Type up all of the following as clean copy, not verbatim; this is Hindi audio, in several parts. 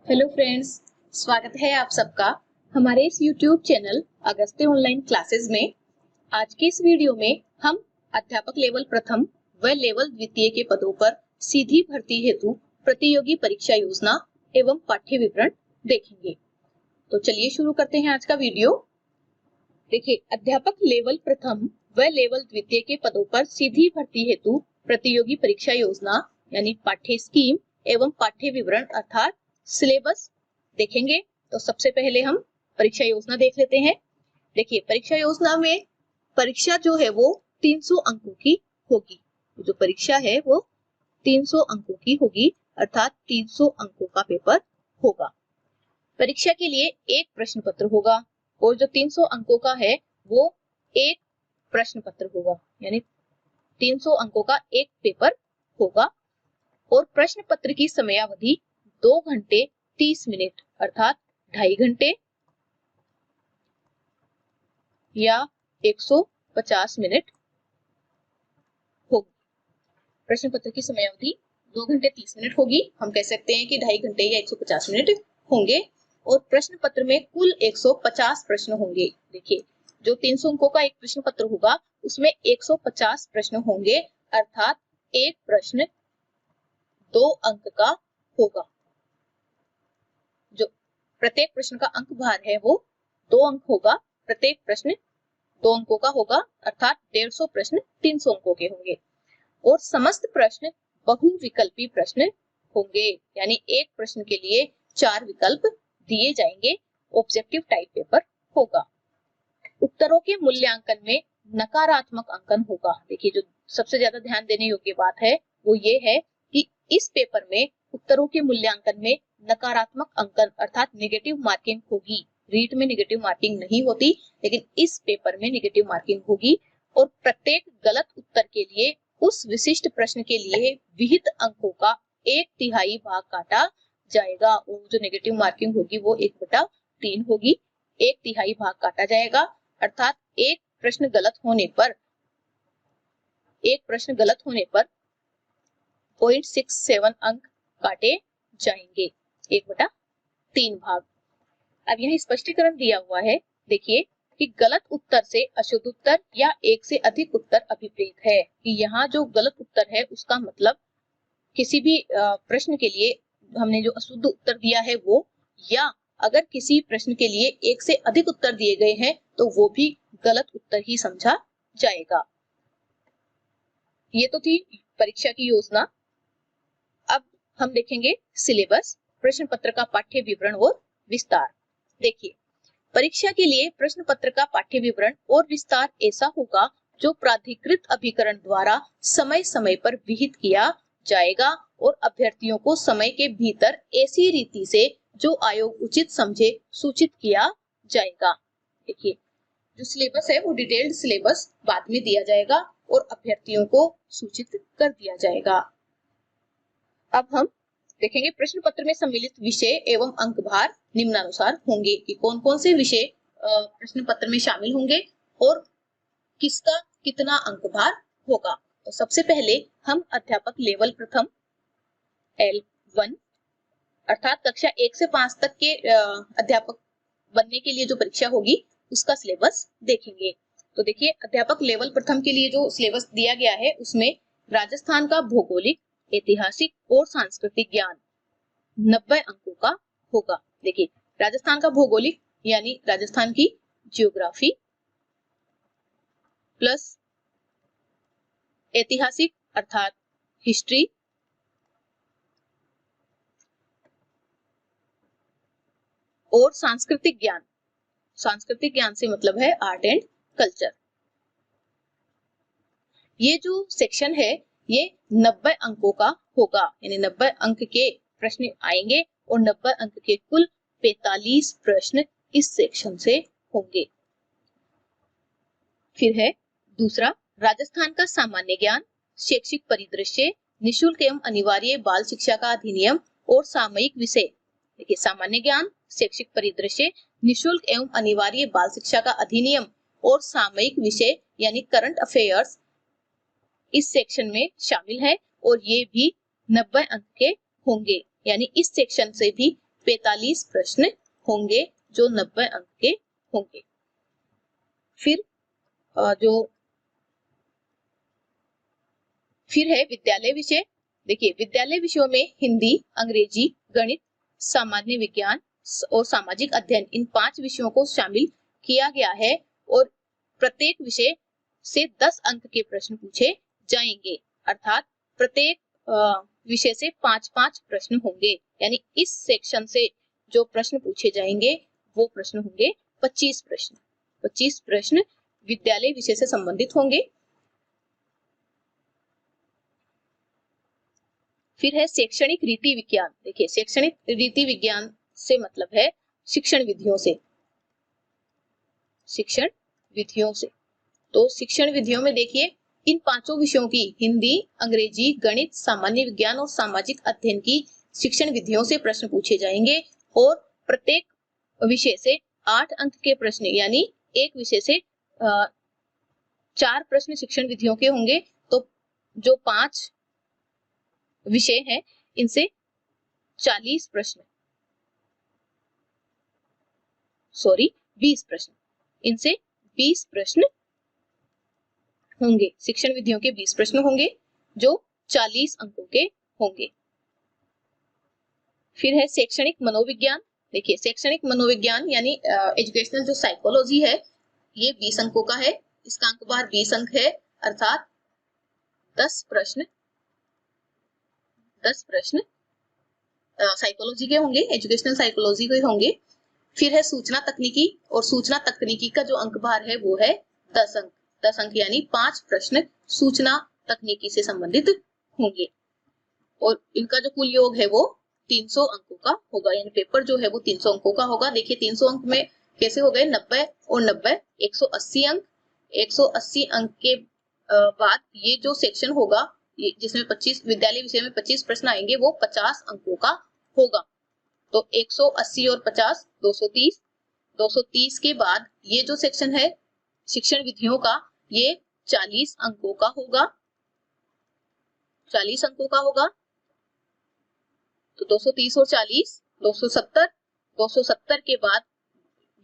हेलो फ्रेंड्स, स्वागत है आप सबका हमारे इस YouTube channel Agastya online classes में। आज के इस वीडियो में हम अध्यापक लेवल प्रथम व लेवल द्वितीय के पदों पर सीधी भर्ती हेतु प्रतियोगी परीक्षा योजना एवं पाठ्य विवरण देखेंगे। तो चलिए शुरू करते हैं आज का वीडियो। देखिए, अध्यापक लेवल प्रथम व लेवल द्वितीय के पदों पर सीधी भर्ती हेतु प्रतियोगी परीक्षा योजना यानी पाठ्य स्कीम एवं पाठ्य विवरण अर्थात सिलेबस देखेंगे। तो सबसे पहले हम परीक्षा योजना देख लेते हैं। देखिए, परीक्षा योजना में परीक्षा जो है वो 300 अंकों की होगी। जो परीक्षा है वो 300 अंकों की होगी अर्थात 300 अंकों का पेपर होगा। परीक्षा के लिए एक प्रश्न पत्र होगा और जो 300 अंकों का है वो एक प्रश्न पत्र होगा, यानी 300 अंकों का एक पेपर होगा। और प्रश्न पत्र की समयावधि 2 घंटे 30 मिनट अर्थात 2.5 घंटे या 150 मिनट होगी। प्रश्न पत्र की समयावधि 2 घंटे 30 मिनट होगी। हम कह सकते हैं कि 2.5 घंटे या 150 मिनट होंगे। और प्रश्न पत्र में कुल 150 प्रश्न होंगे। देखिए, जो 300 अंकों का एक प्रश्न पत्र होगा उसमें 150 प्रश्न होंगे अर्थात एक प्रश्न 2 अंक का होगा। जो प्रत्येक प्रश्न का अंक भार है वो 2 अंक होगा। प्रत्येक प्रश्न 2 अंकों का होगा अर्थात 150 प्रश्न 300 अंकों के होंगे। और समस्त प्रश्न बहुविकल्पी प्रश्न होंगे, यानी एक प्रश्न के लिए 4 विकल्प दिए जाएंगे। ऑब्जेक्टिव टाइप पेपर होगा। उत्तरों के मूल्यांकन में नकारात्मक अंकन होगा। देखिए, जो सबसे ज्यादा ध्यान देने योग्य बात है वो ये है कि इस पेपर में उत्तरों के मूल्यांकन में नकारात्मक अंकन अर्थात नेगेटिव मार्किंग होगी। रीट में नेगेटिव मार्किंग नहीं होती, लेकिन इस पेपर में नेगेटिव मार्किंग होगी। और प्रत्येक गलत उत्तर के लिए उस विशिष्ट प्रश्न के लिए विहित अंकों का 1/3 भाग काटा जाएगा। और जो नेगेटिव मार्किंग होगी वो 1/3 होगी। 1/3 भाग काटा जाएगा अर्थात एक प्रश्न गलत होने पर 0.67 अंक काटे जाएंगे। 1/3 भाग। अब यहाँ स्पष्टीकरण दिया हुआ है। देखिए कि गलत उत्तर से अशुद्ध उत्तर या एक से अधिक उत्तर अभिप्रेत है। कि यहाँ जो गलत उत्तर है उसका मतलब किसी भी प्रश्न के लिए हमने जो अशुद्ध उत्तर दिया है वो, या अगर किसी प्रश्न के लिए एक से अधिक उत्तर दिए गए हैं तो वो भी गलत उत्तर ही समझा जाएगा। ये तो थी परीक्षा की योजना। अब हम देखेंगे सिलेबस, प्रश्न पत्र का पाठ्य विवरण और विस्तार। देखिए, परीक्षा के लिए प्रश्न पत्र का पाठ्य विवरण और विस्तार ऐसा होगा जो प्राधिकृत अभिकरण द्वारा समय समय पर विहित किया जाएगा और अभ्यर्थियों को समय के भीतर ऐसी रीति से जो आयोग उचित समझे सूचित किया जाएगा। देखिए, जो सिलेबस है वो डिटेल्ड सिलेबस बाद में दिया जाएगा और अभ्यर्थियों को सूचित कर दिया जाएगा। अब हम देखेंगे प्रश्न पत्र में सम्मिलित विषय एवं अंक भार निम्नानुसार होंगे। कि कौन कौन से विषय प्रश्न पत्र में शामिल होंगे और किसका कितना अंक भार होगा। तो सबसे पहले हम अध्यापक लेवल प्रथम L1 अर्थात कक्षा 1 से 5 तक के अध्यापक बनने के लिए जो परीक्षा होगी उसका सिलेबस देखेंगे। तो देखिए, अध्यापक लेवल प्रथम के लिए जो सिलेबस दिया गया है उसमें राजस्थान का भौगोलिक, ऐतिहासिक और सांस्कृतिक ज्ञान 90 अंकों का होगा। देखिए, राजस्थान का भौगोलिक यानी राजस्थान की जियोग्राफी प्लस ऐतिहासिक अर्थात हिस्ट्री और सांस्कृतिक ज्ञान से मतलब है आर्ट एंड कल्चर। ये जो सेक्शन है ये 90 अंकों का होगा, यानी 90 अंक के प्रश्न आएंगे और 90 अंक के कुल 45 प्रश्न इस सेक्शन से होंगे। फिर है दूसरा, राजस्थान का सामान्य ज्ञान, शैक्षिक परिदृश्य, निशुल्क एवं अनिवार्य बाल शिक्षा का अधिनियम और सामयिक विषय। देखिए, सामान्य ज्ञान, शैक्षिक परिदृश्य, निशुल्क एवं अनिवार्य बाल शिक्षा का अधिनियम और सामयिक विषय यानी करंट अफेयर्स इस सेक्शन में शामिल है और ये भी 90 अंक के होंगे। यानी इस सेक्शन से भी 45 प्रश्न होंगे जो 90 अंक के होंगे। फिर है विद्यालय विषय। देखिए, विद्यालय विषयों में हिंदी, अंग्रेजी, गणित, सामान्य विज्ञान और सामाजिक अध्ययन, इन 5 विषयों को शामिल किया गया है और प्रत्येक विषय से 10 अंक के प्रश्न पूछे जाएंगे। अर्थात प्रत्येक विषय से 5-5 प्रश्न होंगे, यानी इस सेक्शन से जो प्रश्न पूछे जाएंगे वो प्रश्न होंगे 25 प्रश्न। 25 प्रश्न विद्यालय विषय से संबंधित होंगे। फिर है शैक्षणिक रीति विज्ञान। देखिए, शैक्षणिक रीति विज्ञान से मतलब है शिक्षण विधियों से। शिक्षण विधियों से तो शिक्षण विधियों में देखिए, इन 5 विषयों की हिंदी, अंग्रेजी, गणित, सामान्य विज्ञान और सामाजिक अध्ययन की शिक्षण विधियों से प्रश्न पूछे जाएंगे और प्रत्येक विषय से 8 अंक के प्रश्न, यानी एक विषय से 4 प्रश्न शिक्षण विधियों के होंगे। तो जो 5 विषय हैं इनसे 20 प्रश्न इनसे 20 प्रश्न होंगे। शिक्षण विधियों के 20 प्रश्न होंगे जो 40 अंकों के होंगे। फिर है शैक्षणिक मनोविज्ञान। देखिए, शैक्षणिक मनोविज्ञान यानी एजुकेशनल जो साइकोलॉजी है, ये 20 अंकों का है। इसका अंक भार 20 अंक है, अर्थात 10 प्रश्न साइकोलॉजी के होंगे, एजुकेशनल साइकोलॉजी के होंगे। फिर है सूचना तकनीकी, और सूचना तकनीकी का जो अंक भार है वो है 10 अंक। 10 अंक यानी 5 प्रश्न सूचना तकनीकी से संबंधित होंगे और इनका जो कुल योग है वो 300 अंकों का होगा, यानी पेपर जो है वो 300 अंकों का होगा। देखिए 300 अंक में कैसे हो गए, 90 और 90 180 अंक। 180 अंक के बाद ये जो सेक्शन होगा जिसमें 25 विद्यालय विषय में 25 प्रश्न आएंगे वो 50 अंकों का होगा। तो 180 और 50 230। 230 के बाद ये जो सेक्शन है शिक्षण विधियों का, ये 40 अंकों का होगा। 40 अंकों का होगा। तो 230 और 40 270। 270 के बाद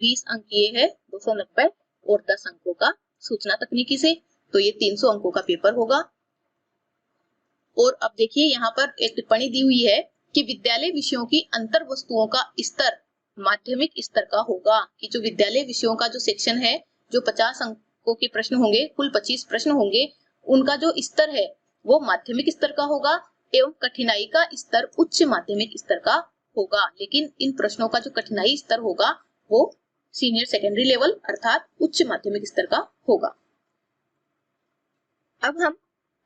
20 अंक ये है 290 और 10 अंकों का सूचना तकनीकी से, तो ये 300 अंकों का पेपर होगा। और अब देखिए यहाँ पर एक टिप्पणी दी हुई है कि विद्यालय विषयों की अंतर वस्तुओं का स्तर माध्यमिक स्तर का होगा। कि जो विद्यालय विषयों का जो सेक्शन है, जो 50 अंकों के प्रश्न होंगे, कुल 25 प्रश्न होंगे, उनका जो स्तर है वो माध्यमिक स्तर का होगा एवं कठिनाई का स्तर उच्च माध्यमिक स्तर का होगा। लेकिन इन प्रश्नों का जो कठिनाई स्तर होगा वो सीनियर सेकेंडरी लेवल अर्थात उच्च माध्यमिक स्तर का होगा। अब हम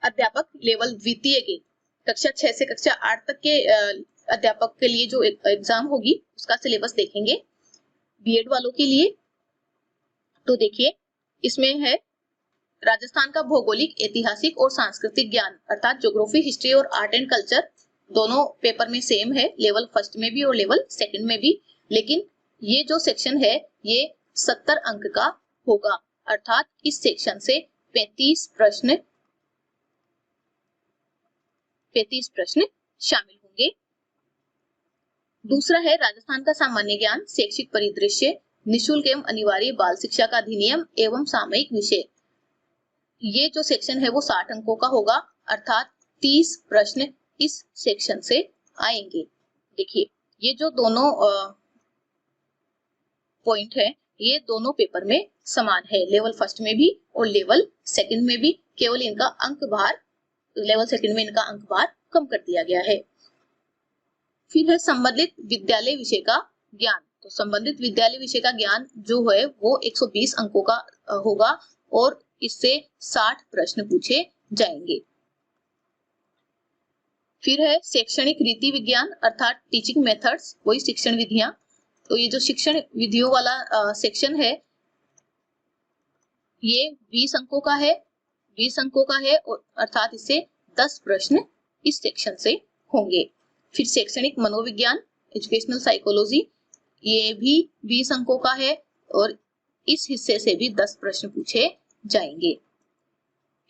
अध्यापक लेवल द्वितीय के कक्षा 6 से कक्षा 8 तक के अध्यापक के लिए जो एग्जाम होगी उसका सिलेबस देखेंगे बीएड वालों के लिए। तो देखिए, इसमें है राजस्थान का भौगोलिक, ऐतिहासिक और सांस्कृतिक ज्ञान अर्थात ज्योग्राफी, हिस्ट्री और आर्ट एंड कल्चर, दोनों पेपर में सेम है, लेवल फर्स्ट में भी और लेवल सेकंड में भी। लेकिन ये जो सेक्शन है ये 70 अंक का होगा, अर्थात इस सेक्शन से 35 प्रश्न शामिल होंगे। दूसरा है राजस्थान का सामान्य ज्ञान, शैक्षिक परिदृश्य, निःशुल्क एवं अनिवार्य बाल शिक्षा का अधिनियम एवं सामयिक विषय। ये जो सेक्शन है वो 60 अंकों का होगा, अर्थात 30 प्रश्न इस सेक्शन से आएंगे। देखिए, ये जो दोनों पॉइंट है ये दोनों पेपर में समान है, लेवल फर्स्ट में भी और लेवल सेकंड में भी। केवल इनका अंक भार, लेवल सेकंड में इनका अंक भार कम कर दिया गया है। फिर है संबंधित विद्यालय विषय का ज्ञान। तो संबंधित विद्यालय विषय का ज्ञान जो है वो 120 अंकों का होगा और इससे 60 प्रश्न पूछे जाएंगे। फिर है शैक्षणिक रीति विज्ञान अर्थात टीचिंग मेथड्स, वही शिक्षण विधियां। तो ये जो शिक्षण विधियों वाला सेक्शन है ये 20 अंकों का है, 20 अंकों का है और अर्थात इससे 10 प्रश्न इस सेक्शन से होंगे। फिर शैक्षणिक मनोविज्ञान, एजुकेशनल साइकोलॉजी, ये भी 20 अंकों का है और इस हिस्से से भी 10 प्रश्न पूछे जाएंगे।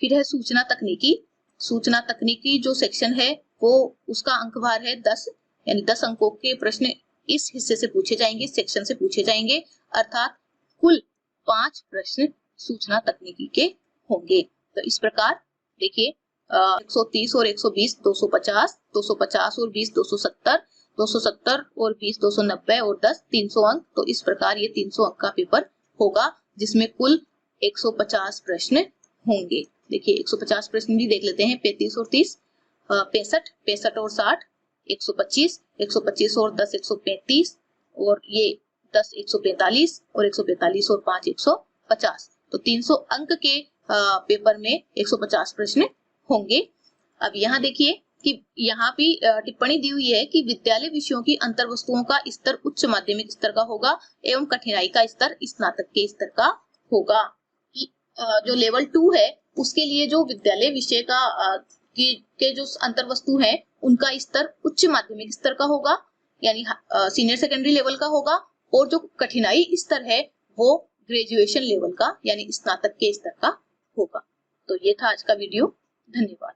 फिर है सूचना तकनीकी। सूचना तकनीकी जो सेक्शन है वो उसका अंक भार है 10, यानी 10 अंकों के प्रश्न इस हिस्से से पूछे जाएंगे, सेक्शन से पूछे जाएंगे, अर्थात कुल 5 प्रश्न सूचना तकनीकी के होंगे। तो इस प्रकार देखिए 130 और 120 250, 250 और 20 270, 270 और 20 290 और 10 300 अंक। तो इस प्रकार ये 300 अंक का पेपर होगा जिसमें कुल 150 प्रश्न होंगे। देखिए 150 प्रश्न भी देख लेते हैं। 35 और 30 65, 65 और 60 125, 125 और 10 135 और ये 10 145 और 145 और 5 150। तो 300 अंक के पेपर में 150 प्रश्न होंगे। अब यहाँ देखिए कि यहाँ भी टिप्पणी दी हुई है कि विद्यालय विषयों की अंतर वस्तुओं का स्तर उच्च माध्यमिक स्तर का होगा एवं कठिनाई का स्तर स्नातक के स्तर का होगा। जो लेवल 2 है उसके लिए जो विद्यालय विषय का के जो अंतर वस्तु है उनका स्तर उच्च माध्यमिक स्तर का होगा, यानी सीनियर सेकेंडरी लेवल का होगा, और जो कठिनाई स्तर है वो ग्रेजुएशन लेवल का यानी स्नातक के स्तर का होगा। तो ये था आज का वीडियो। धन्यवाद।